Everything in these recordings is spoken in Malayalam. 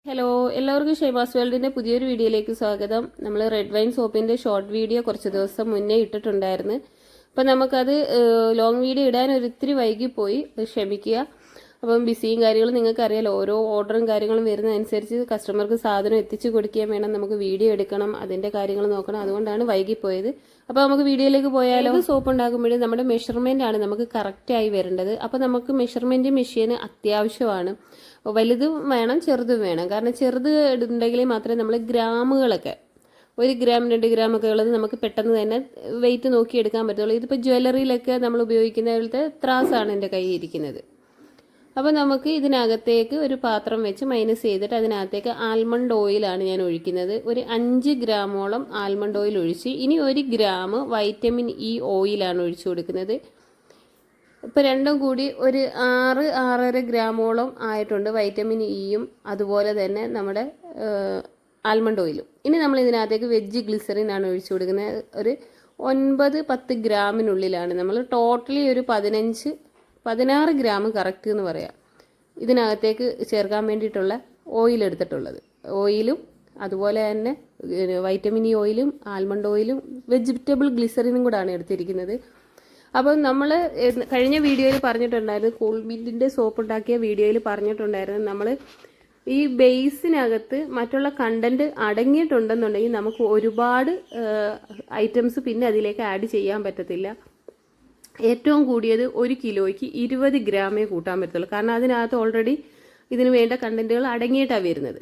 ഹലോ, എല്ലാവർക്കും ഷെയ്ബാസ് വേൾഡിൻ്റെ പുതിയൊരു വീഡിയോയിലേക്ക് സ്വാഗതം. നമ്മൾ റെഡ് വൈൻ സോപ്പിൻ്റെ ഷോർട്ട് വീഡിയോ കുറച്ച് ദിവസം മുന്നേ ഇട്ടിട്ടുണ്ടായിരുന്നു. അപ്പം നമുക്കത് ലോങ് വീഡിയോ ഇടാൻ ഒരിത്തിരി വൈകിപ്പോയി, ക്ഷമിക്കുക. അപ്പം ബിസിയും കാര്യങ്ങളും നിങ്ങൾക്കറിയാലോ, ഓരോ ഓർഡറും കാര്യങ്ങളും വരുന്നതനുസരിച്ച് കസ്റ്റമർക്ക് സാധനം എത്തിച്ചു കൊടുക്കുകയും വേണം, നമുക്ക് വീഡിയോ എടുക്കണം, അതിൻ്റെ കാര്യങ്ങൾ നോക്കണം. അതുകൊണ്ടാണ് വൈകിപ്പോയത്. അപ്പോൾ നമുക്ക് വീഡിയോയിലേക്ക് പോയാലോ. സോപ്പ് ഉണ്ടാക്കുമ്പോഴേ നമ്മുടെ മെഷർമെൻ്റ് ആണ് നമുക്ക് കറക്റ്റായി വരേണ്ടത്. അപ്പോൾ നമുക്ക് മെഷർമെൻറ്റ് മെഷീൻ അത്യാവശ്യമാണ്. വലുതും വേണം, ചെറുതും വേണം. കാരണം ചെറുത് ഉണ്ടെങ്കിൽ മാത്രമേ നമ്മൾ ഗ്രാമുകളൊക്കെ 1 ഗ്രാം 2 ഗ്രാം ഒക്കെ ഉള്ളത് നമുക്ക് പെട്ടെന്ന് തന്നെ വെയിറ്റ് നോക്കി എടുക്കാൻ പറ്റുള്ളൂ. ഇതിപ്പോൾ ജ്വല്ലറിയിലൊക്കെ നമ്മൾ ഉപയോഗിക്കുന്ന പോലത്തെ ത്രാസാണ് എൻ്റെ കയ്യിൽ ഇരിക്കുന്നത്. അപ്പോൾ നമുക്ക് ഇതിനകത്തേക്ക് ഒരു പാത്രം വെച്ച് മൈനസ് ചെയ്തിട്ട് അതിനകത്തേക്ക് ആൽമണ്ട് ഓയിലാണ് ഞാൻ ഒഴിക്കുന്നത്. ഒരു 5 ഗ്രാമോളം ആൽമണ്ട് ഓയിൽ ഒഴിച്ച് ഇനി 1 ഗ്രാം വൈറ്റമിൻ ഇ ഓയിലാണ് ഒഴിച്ചു കൊടുക്കുന്നത്. ഇപ്പോൾ രണ്ടും കൂടി ഒരു 6-6.5 ഗ്രാമോളം ആയിട്ടുണ്ട് വൈറ്റമിൻ ഇയും അതുപോലെ തന്നെ നമ്മുടെ ആൽമണ്ട് ഓയിലും. ഇനി നമ്മൾ ഇതിനകത്തേക്ക് വെജ് ഗ്ലിസറിനാണ് ഒഴിച്ചു കൊടുക്കുന്നത്. ഒരു 9-10 ഗ്രാമിനുള്ളിലാണ് നമ്മൾ ടോട്ടലി ഒരു 16 ഗ്രാം കറക്റ്റ് എന്ന് പറയാം ഇതിനകത്തേക്ക് ചേർക്കാൻ വേണ്ടിയിട്ടുള്ള ഓയിൽ എടുത്തിട്ടുള്ളത്. ഓയിലും അതുപോലെ തന്നെ വൈറ്റമിൻ ഇ ഓയിലും ആൽമണ്ട് ഓയിലും വെജിറ്റബിൾ ഗ്ലിസറിനും കൂടാണ് എടുത്തിരിക്കുന്നത്. അപ്പം നമ്മൾ കഴിഞ്ഞ വീഡിയോയിൽ പറഞ്ഞിട്ടുണ്ടായിരുന്നു, കൂൾമിൻറ്റിൻ്റെ സോപ്പ് ഉണ്ടാക്കിയ വീഡിയോയിൽ പറഞ്ഞിട്ടുണ്ടായിരുന്നു, നമ്മൾ ഈ ബേസിനകത്ത് മറ്റുള്ള കണ്ടന്റ് അടങ്ങിയിട്ടുണ്ടെന്നുണ്ടെങ്കിൽ നമുക്ക് ഒരുപാട് ഐറ്റംസ് പിന്നെ അതിലേക്ക് ആഡ് ചെയ്യാൻ പറ്റത്തില്ല. ഏറ്റവും കൂടിയത് 1 കിലോയ്ക്ക് 20 ഗ്രാമേ കൂട്ടാൻ പറ്റത്തുള്ളൂ. കാരണം അതിനകത്ത് ഓൾറെഡി ഇതിന് വേണ്ട കണ്ടന്റുകൾ അടങ്ങിയിട്ടാണ് വരുന്നത്.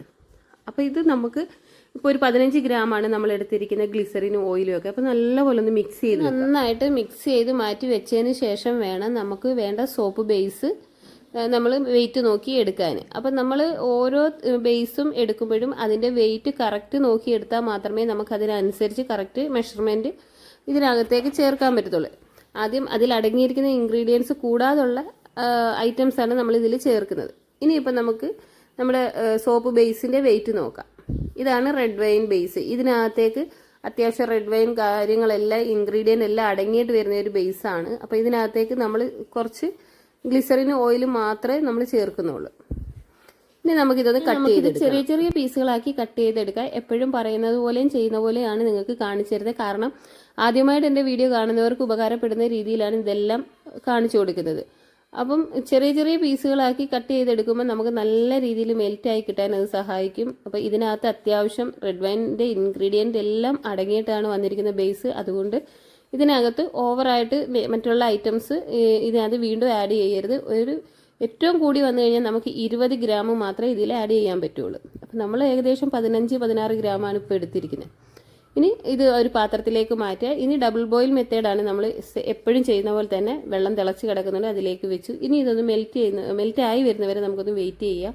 അപ്പോൾ ഇത് നമുക്ക് ഇപ്പോൾ ഒരു 15 ഗ്രാമാണ് നമ്മൾ എടുത്തിരിക്കുന്ന ഗ്ലിസറിനും ഓയിലും ഒക്കെ. അപ്പോൾ നല്ലപോലെ ഒന്ന് മിക്സ് ചെയ്ത് നന്നായിട്ട് മിക്സ് ചെയ്ത് മാറ്റി വെച്ചതിന് ശേഷം വേണം നമുക്ക് വേണ്ട സോപ്പ് ബേസ് നമ്മൾ വെയിറ്റ് നോക്കി എടുക്കാൻ. അപ്പം നമ്മൾ ഓരോ ബേസും എടുക്കുമ്പോഴും അതിൻ്റെ വെയിറ്റ് കറക്റ്റ് നോക്കി എടുത്താൽ മാത്രമേ നമുക്ക് അതിനനുസരിച്ച് കറക്റ്റ് മെഷർമെൻറ്റ് ഇതിനകത്തേക്ക് ചേർക്കാൻ പറ്റത്തുള്ളൂ. ആദ്യം അതിൽ അടങ്ങിയിരിക്കുന്ന ഇൻഗ്രീഡിയൻസ് കൂടാതുള്ള ഐറ്റംസാണ് നമ്മൾ ഇതിൽ ചേർക്കുന്നത്. ഇനിയിപ്പം നമുക്ക് നമ്മുടെ സോപ്പ് ബേസിൻ്റെ വെയിറ്റ് നോക്കാം. ഇതാണ് റെഡ് വൈൻ ബേസ്. ഇതിനകത്തേക്ക് അത്യാവശ്യം റെഡ് വൈൻ കാര്യങ്ങളെല്ലാം ഇൻഗ്രീഡിയൻ്റ് എല്ലാം അടങ്ങിയിട്ട് വരുന്ന ഒരു ബേസാണ്. അപ്പോൾ ഇതിനകത്തേക്ക് നമ്മൾ കുറച്ച് ഗ്ലിസറിന് ഓയിൽ മാത്രമേ നമ്മൾ ചേർക്കുന്നുള്ളൂ. ഇനി നമുക്കിതൊന്ന് കട്ട് ചെയ്ത് ചെറിയ ചെറിയ പീസുകളാക്കി കട്ട് ചെയ്തെടുക്കാം. എപ്പോഴും പറയുന്നത് പോലെയും ചെയ്യുന്ന പോലെയാണ് നിങ്ങൾക്ക് കാണിച്ചു തരുന്നത്. കാരണം ആദ്യമായിട്ട് എൻ്റെ വീഡിയോ കാണുന്നവർക്ക് ഉപകാരപ്പെടുന്ന രീതിയിലാണ് ഇതെല്ലാം കാണിച്ചു കൊടുക്കുന്നത്. അപ്പം ചെറിയ ചെറിയ പീസുകളാക്കി കട്ട് ചെയ്തെടുക്കുമ്പോൾ നമുക്ക് നല്ല രീതിയിൽ മെൽറ്റായി കിട്ടാൻ അത് സഹായിക്കും. അപ്പോൾ ഇതിനകത്ത് അത്യാവശ്യം റെഡ് വൈനിൻ്റെ ഇൻഗ്രീഡിയൻ്റ് എല്ലാം അടങ്ങിയിട്ടാണ് വന്നിരിക്കുന്ന ബേസ്. അതുകൊണ്ട് ഇതിനകത്ത് ഓവറായിട്ട് മറ്റുള്ള ഐറ്റംസ് ഇതിനകത്ത് വീണ്ടും ആഡ് ചെയ്യരുത്. ഒരു ഏറ്റവും കൂടി വന്നു കഴിഞ്ഞാൽ നമുക്ക് 20 ഗ്രാം മാത്രമേ ഇതിൽ ആഡ് ചെയ്യാൻ പറ്റുള്ളൂ. അപ്പം നമ്മൾ ഏകദേശം 15-16 ഗ്രാമാണ് ഇപ്പോൾ എടുത്തിരിക്കുന്നത്. ഇനി ഇത് ഒരു പാത്രത്തിലേക്ക് മാറ്റുക. ഇനി ഡബിൾ ബോയിൽ മെത്തേഡാണ് നമ്മൾ എപ്പോഴും ചെയ്യുന്ന പോലെ തന്നെ. വെള്ളം തിളച്ച് കിടക്കുന്നുണ്ട്, അതിലേക്ക് വെച്ചു. ഇനി ഇതൊന്ന് മെൽറ്റായി വരുന്നവരെ നമുക്കൊന്ന് വെയിറ്റ് ചെയ്യാം.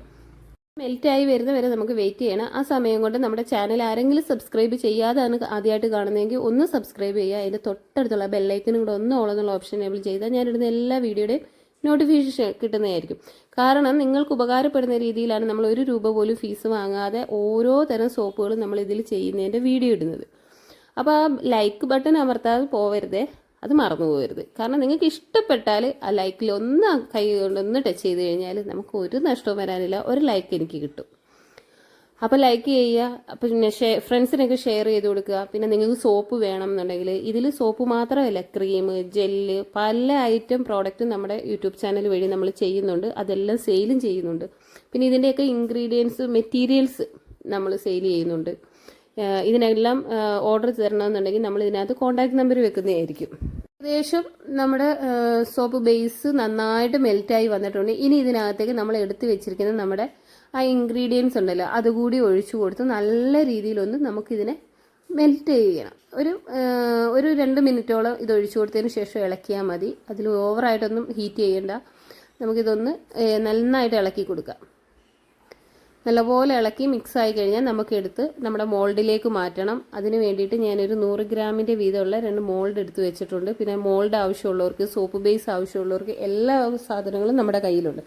മെൽറ്റായി വരുന്നവരെ നമുക്ക് വെയിറ്റ് ചെയ്യണം. ആ സമയം കൊണ്ട് നമ്മുടെ ചാനൽ ആരെങ്കിലും സബ്സ്ക്രൈബ് ചെയ്യാതാണ് ആദ്യമായിട്ട് കാണുന്നതെങ്കിൽ ഒന്ന് സബ്സ്ക്രൈബ് ചെയ്യുക. അതിൻ്റെ തൊട്ടടുത്തുള്ള ബെല്ലൈക്കനും കൂടെ ഒന്ന് ഓൾ എന്നുള്ള ഓപ്ഷൻ എനേബിൾ ചെയ്താൽ ഞാനിടുന്ന എല്ലാ വീഡിയോയുടെയും നോട്ടിഫിക്കേഷൻ കിട്ടുന്നതായിരിക്കും. കാരണം നിങ്ങൾക്ക് ഉപകാരപ്പെടുന്ന രീതിയിലാണ് നമ്മൾ 1 രൂപ പോലും ഫീസ് വാങ്ങാതെ ഓരോ തരം സോപ്പുകളും നമ്മൾ ഇതിൽ ചെയ്യുന്നതിൻ്റെ വീഡിയോ ഇടുന്നത്. അപ്പോൾ ആ ലൈക്ക് ബട്ടൺ അമർത്താതെ പോവരുതേ, അത് മറന്നു പോകരുത്. കാരണം നിങ്ങൾക്ക് ഇഷ്ടപ്പെട്ടാൽ ആ ലൈക്കിൽ ഒന്ന് കൈ കൊണ്ടൊന്ന് ടച്ച് ചെയ്ത് കഴിഞ്ഞാൽ നമുക്ക് ഒരു നഷ്ടവും വരാനില്ല. ഒരു ലൈക്ക് എനിക്ക് കിട്ടും. അപ്പോൾ ലൈക്ക് ചെയ്യുക. അപ്പോൾ പിന്നെ ഫ്രണ്ട്സിനൊക്കെ ഷെയർ ചെയ്ത് കൊടുക്കുക. പിന്നെ നിങ്ങൾക്ക് സോപ്പ് വേണം എന്നുണ്ടെങ്കിൽ ഇതിൽ സോപ്പ് മാത്രമല്ല, ക്രീം, ജെല്ല്, പല ഐറ്റം പ്രോഡക്റ്റും നമ്മുടെ യൂട്യൂബ് ചാനൽ വഴി നമ്മൾ ചെയ്യുന്നുണ്ട്. അതെല്ലാം സെയിലും ചെയ്യുന്നുണ്ട്. പിന്നെ ഇതിൻ്റെയൊക്കെ ഇൻഗ്രീഡിയൻസ് മെറ്റീരിയൽസ് നമ്മൾ സെയിൽ ചെയ്യുന്നുണ്ട്. ഇതിനെല്ലാം ഓർഡർ തരണമെന്നുണ്ടെങ്കിൽ നമ്മൾ ഇതിനകത്ത് കോൺടാക്ട് നമ്പർ വെക്കുന്നതായിരിക്കും. ഏകദേശം നമ്മുടെ സോപ്പ് ബേസ് നന്നായിട്ട് മെൽറ്റായി വന്നിട്ടുണ്ട്. ഇനി ഇതിനകത്തേക്ക് നമ്മൾ എടുത്ത് വെച്ചിരിക്കുന്ന നമ്മുടെ ആ ഇൻഗ്രീഡിയൻസ് ഉണ്ടല്ലോ അതുകൂടി ഒഴിച്ചു കൊടുത്ത് നല്ല രീതിയിലൊന്ന് നമുക്കിതിനെ മെൽറ്റ് ചെയ്യണം. ഒരു 2 മിനിറ്റോളം ഇത് ഒഴിച്ചു കൊടുത്തതിന് ശേഷം ഇളക്കിയാൽ മതി. അതിൽ ഓവറായിട്ടൊന്നും ഹീറ്റ് ചെയ്യേണ്ട. നമുക്കിതൊന്ന് നന്നായിട്ട് ഇളക്കി കൊടുക്കാം. നല്ലപോലെ ഇളക്കി മിക്സ് ആയി കഴിഞ്ഞാൽ നമുക്കെടുത്ത് നമ്മുടെ മോൾഡിലേക്ക് മാറ്റണം. അതിന് വേണ്ടിയിട്ട് ഞാനൊരു 100 ഗ്രാമിൻ്റെ വീതമുള്ള 2 മോൾഡ് എടുത്ത് വെച്ചിട്ടുണ്ട്. പിന്നെ മോൾഡ് ആവശ്യമുള്ളവർക്ക്, സോപ്പ് ബേസ് ആവശ്യമുള്ളവർക്ക് എല്ലാ സാധനങ്ങളും നമ്മുടെ കയ്യിലുണ്ട്.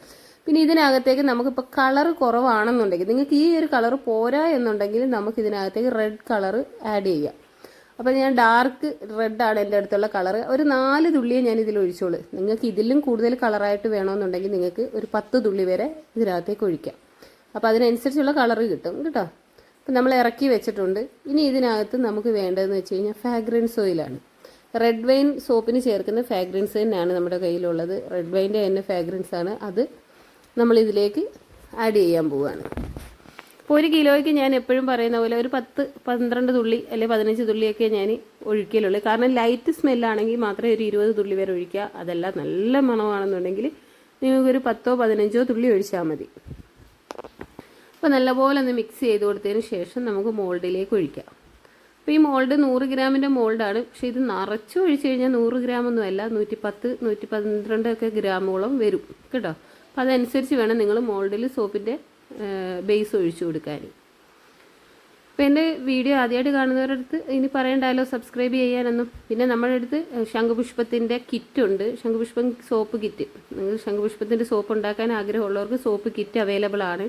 പിന്നെ ഇതിനകത്തേക്ക് നമുക്കിപ്പോൾ കളർ കുറവാണെന്നുണ്ടെങ്കിൽ, നിങ്ങൾക്ക് ഈ ഒരു കളർ പോരാ എന്നുണ്ടെങ്കിൽ നമുക്ക് ഇതിനകത്തേക്ക് റെഡ് കളർ ആഡ് ചെയ്യാം. അപ്പോൾ ഞാൻ ഡാർക്ക് റെഡാണ് എൻ്റെ അടുത്തുള്ള കളർ. ഒരു 4 തുള്ളിയെ ഞാൻ ഇതിൽ ഒഴിച്ചോളൂ. നിങ്ങൾക്ക് ഇതിലും കൂടുതൽ കളറായിട്ട് വേണമെന്നുണ്ടെങ്കിൽ നിങ്ങൾക്ക് ഒരു 10 തുള്ളി വരെ ഇതിനകത്തേക്ക് ഒഴിക്കാം. അപ്പോൾ അതിനനുസരിച്ചുള്ള കളറ് കിട്ടും കേട്ടോ. അപ്പം നമ്മൾ ഇറക്കി വെച്ചിട്ടുണ്ട്. ഇനി ഇതിനകത്ത് നമുക്ക് വേണ്ടതെന്ന് വെച്ച് കഴിഞ്ഞാൽ ഫ്രാഗ്രൻസ് ഓയിലാണ്. റെഡ് വൈൻ സോപ്പിന് ചേർക്കുന്ന ഫ്രാഗ്രൻസ് തന്നെയാണ് നമ്മുടെ കയ്യിലുള്ളത്. റെഡ് വൈൻ്റെ തന്നെ ഫ്രാഗ്രൻസ് ആണ്. അത് നമ്മളിതിലേക്ക് ആഡ് ചെയ്യാൻ പോവുകയാണ്. അപ്പോൾ 1 കിലോയ്ക്ക് ഞാൻ എപ്പോഴും പറയുന്ന പോലെ ഒരു 10-12 തുള്ളി അല്ലെങ്കിൽ 15 തുള്ളിയൊക്കെ ഞാൻ ഒഴിക്കലുള്ളൂ. കാരണം ലൈറ്റ് സ്മെല്ലാണെങ്കിൽ മാത്രമേ ഒരു 20 തുള്ളി വരെ ഒഴിക്കുക. അതല്ല നല്ല മണമാണെന്നുണ്ടെങ്കിൽ നിങ്ങൾക്കൊരു 10-15 തുള്ളി ഒഴിച്ചാൽ മതി. അപ്പോൾ നല്ലപോലെ ഒന്ന് മിക്സ് ചെയ്ത് കൊടുത്തതിന് ശേഷം നമുക്ക് മോൾഡിലേക്ക് ഒഴിക്കാം. അപ്പോൾ ഈ മോൾഡ് 100 ഗ്രാമിൻ്റെ മോൾഡാണ്. പക്ഷേ ഇത് നിറച്ച് ഒഴിച്ച് കഴിഞ്ഞാൽ 100 ഗ്രാമൊന്നും അല്ല, 110-112 ഒക്കെ ഗ്രാമോളം വരും കേട്ടോ. അപ്പോൾ അതനുസരിച്ച് വേണം നിങ്ങൾ മോൾഡിൽ സോപ്പിൻ്റെ ബേസ് ഒഴിച്ചു കൊടുക്കാൻ. അപ്പോൾ എൻ്റെ വീഡിയോ ആദ്യമായിട്ട് കാണുന്നവരുടെ അടുത്ത് ഇനി പറയണ്ടല്ലോ സബ്സ്ക്രൈബ് ചെയ്യാനൊന്നും. പിന്നെ നമ്മുടെ അടുത്ത് ശംഖുപുഷ്പത്തിൻ്റെ കിറ്റുണ്ട്, ശംഖുപുഷ്പം സോപ്പ് കിറ്റ്. നിങ്ങൾ ശംഖുപുഷ്പത്തിൻ്റെ സോപ്പ് ഉണ്ടാക്കാൻ ആഗ്രഹമുള്ളവർക്ക് സോപ്പ് കിറ്റ് അവൈലബിൾ ആണ്.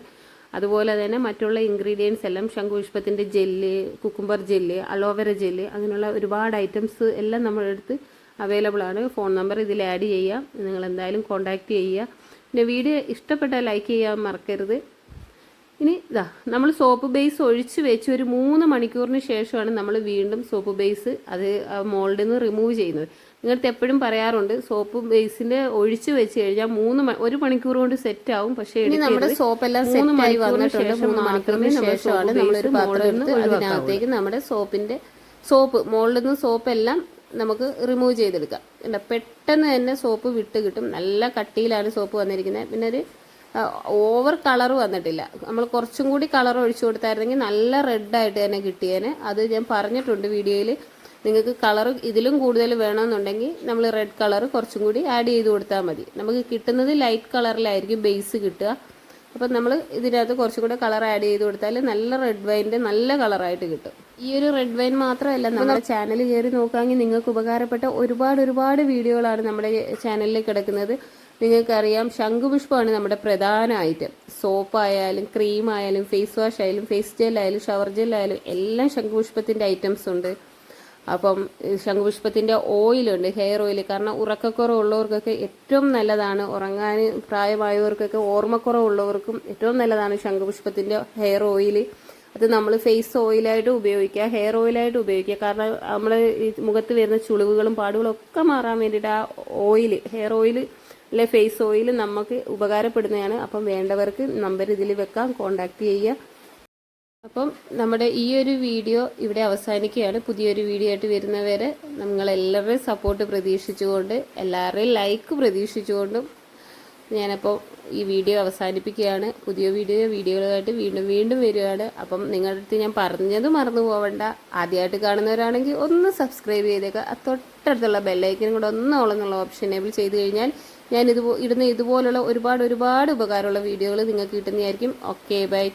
അതുപോലെ തന്നെ മറ്റുള്ള ഇൻഗ്രീഡിയൻസ് എല്ലാം ശംഖുപുഷ്പത്തിൻ്റെ gel, cucumber gel, aloe vera gel, അങ്ങനെയുള്ള ഒരുപാട് ഐറ്റംസ് എല്ലാം നമ്മുടെ അടുത്ത് അവൈലബിൾ ആണ്. ഫോൺ നമ്പർ ഇതിൽ ആഡ് ചെയ്യാം, നിങ്ങൾ എന്തായാലും കോൺടാക്റ്റ് ചെയ്യുക. പിന്നെ വീഡിയോ ഇഷ്ടപ്പെട്ടാൽ ലൈക്ക് ചെയ്യാൻ മറക്കരുത്. ഇനി ഇതാ നമ്മൾ സോപ്പ് ബേസ് ഒഴിച്ച് വെച്ച് ഒരു 3 മണിക്കൂറിന് ശേഷമാണ് നമ്മൾ വീണ്ടും സോപ്പ് ബേസ് അത് മോൾഡിൽ നിന്ന് റിമൂവ് ചെയ്യുന്നത്. നിങ്ങൾക്ക് എപ്പോഴും പറയാറുണ്ട് സോപ്പ് ബേസിന്റെ ഒഴിച്ച് വെച്ച് കഴിഞ്ഞാൽ 1 മണിക്കൂർ കൊണ്ട് സെറ്റ് ആവും. പക്ഷേ നമ്മുടെ സോപ്പ് എല്ലാം 3 മണിക്കൂറിന് ശേഷമാണ് നമ്മളൊരു പാത്രം എടുത്ത് അതിനകത്തേക്ക് നമ്മുടെ സോപ്പ് മോൾഡിൽ നിന്ന് സോപ്പ് എല്ലാം നമുക്ക് റിമൂവ് ചെയ്തെടുക്കാം. പെട്ടെന്ന് തന്നെ സോപ്പ് വിട്ട് കിട്ടും. നല്ല കട്ടിയിലാണ് സോപ്പ് വന്നിരിക്കുന്നത്. പിന്നെ ഒരു ഓവർ കളർ വന്നിട്ടില്ല. നമ്മൾ കുറച്ചും കൂടി കളർ ഒഴിച്ചു കൊടുത്തായിരുന്നെങ്കിൽ നല്ല റെഡായിട്ട് തന്നെ കിട്ടിയേനെ. അത് ഞാൻ പറഞ്ഞിട്ടുണ്ട് വീഡിയോയിൽ. നിങ്ങൾക്ക് കളർ ഇതിലും കൂടുതൽ വേണമെന്നുണ്ടെങ്കിൽ നമ്മൾ റെഡ് കളർ കുറച്ചും കൂടി ആഡ് ചെയ്ത് കൊടുത്താൽ മതി. നമുക്ക് കിട്ടുന്നത് ലൈറ്റ് കളറിലായിരിക്കും ബേസ് കിട്ടുക. അപ്പം നമ്മൾ ഇതിനകത്ത് കുറച്ചും കൂടെ കളർ ആഡ് ചെയ്ത് കൊടുത്താൽ നല്ല റെഡ് വൈൻ്റെ നല്ല കളറായിട്ട് കിട്ടും. ഈ ഒരു റെഡ് വൈൻ മാത്രമല്ല, നമ്മുടെ ചാനൽ കയറി നോക്കുകയാണെങ്കിൽ നിങ്ങൾക്ക് ഉപകാരപ്പെട്ട ഒരുപാട് വീഡിയോകളാണ് നമ്മുടെ ചാനലിൽ കിടക്കുന്നത്. നിങ്ങൾക്കറിയാം ശംഖുപുഷ്പമാണ് നമ്മുടെ പ്രധാന ഐറ്റം. സോപ്പായാലും ക്രീമായാലും ഫേസ് വാഷ് ആയാലും ഫേസ് ജെല്ലായാലും ഷവർ ജെല്ലായാലും എല്ലാം ശംഖുപുഷ്പത്തിൻ്റെ ഐറ്റംസ് ഉണ്ട്. അപ്പം ശംഖുപുഷ്പത്തിൻ്റെ ഓയിലുണ്ട്, ഹെയർ ഓയിൽ. കാരണം ഉറക്കക്കുറവുള്ളവർക്കൊക്കെ ഏറ്റവും നല്ലതാണ്. ഉറങ്ങാൻ പ്രായമായവർക്കൊക്കെ ഓർമ്മക്കുറവുള്ളവർക്കും ഏറ്റവും നല്ലതാണ് ശംഖുപുഷ്പത്തിൻ്റെ ഹെയർ ഓയിൽ. അത് നമ്മൾ ഫേസ് ഓയിലായിട്ട് ഉപയോഗിക്കുക, ഹെയർ ഓയിലായിട്ട് ഉപയോഗിക്കുക. കാരണം നമ്മൾ ഈ മുഖത്ത് വരുന്ന ചുളിവുകളും പാടുകളും ഒക്കെ മാറാൻ വേണ്ടിയിട്ട് ആ ഓയിൽ, ഹെയർ ഓയിൽ അല്ലെ ഫേസ് ഓയിൽ നമുക്ക് ഉപകാരപ്പെടുന്നതാണ്. അപ്പം വേണ്ടവർക്ക് നമ്പർ ഇതിൽ വെക്കാം, കോണ്ടാക്ട് ചെയ്യുക. അപ്പം നമ്മുടെ ഈ ഒരു വീഡിയോ ഇവിടെ അവസാനിക്കുകയാണ്. പുതിയൊരു വീഡിയോ ആയിട്ട് വരുന്നവരെ നിങ്ങളെല്ലാവരുടെയും സപ്പോർട്ട് പ്രതീക്ഷിച്ചുകൊണ്ട്, എല്ലാവരുടെയും ലൈക്ക് പ്രതീക്ഷിച്ചുകൊണ്ടും ഞാനപ്പോൾ ഈ വീഡിയോ അവസാനിപ്പിക്കുകയാണ്. പുതിയ വീഡിയോകളായിട്ട് വീണ്ടും വരികയാണ്. അപ്പം നിങ്ങളുടെ അടുത്ത് ഞാൻ പറഞ്ഞത് മറന്നു പോവണ്ട. ആദ്യമായിട്ട് കാണുന്നവരാണെങ്കിൽ ഒന്ന് സബ്സ്ക്രൈബ് ചെയ്തേക്കുക. തൊട്ടടുത്തുള്ള ബെല്ലൈക്കനും കൂടെ ഒന്നോളെന്നുള്ള ഓപ്ഷൻ എനേബിൾ ചെയ്ത് കഴിഞ്ഞാൽ ഞാൻ ഇടുന്ന ഇതുപോലുള്ള ഒരുപാട് ഉപകാരമുള്ള വീഡിയോകൾ നിങ്ങൾക്ക് കിട്ടുന്നതായിരിക്കും. Okay, by.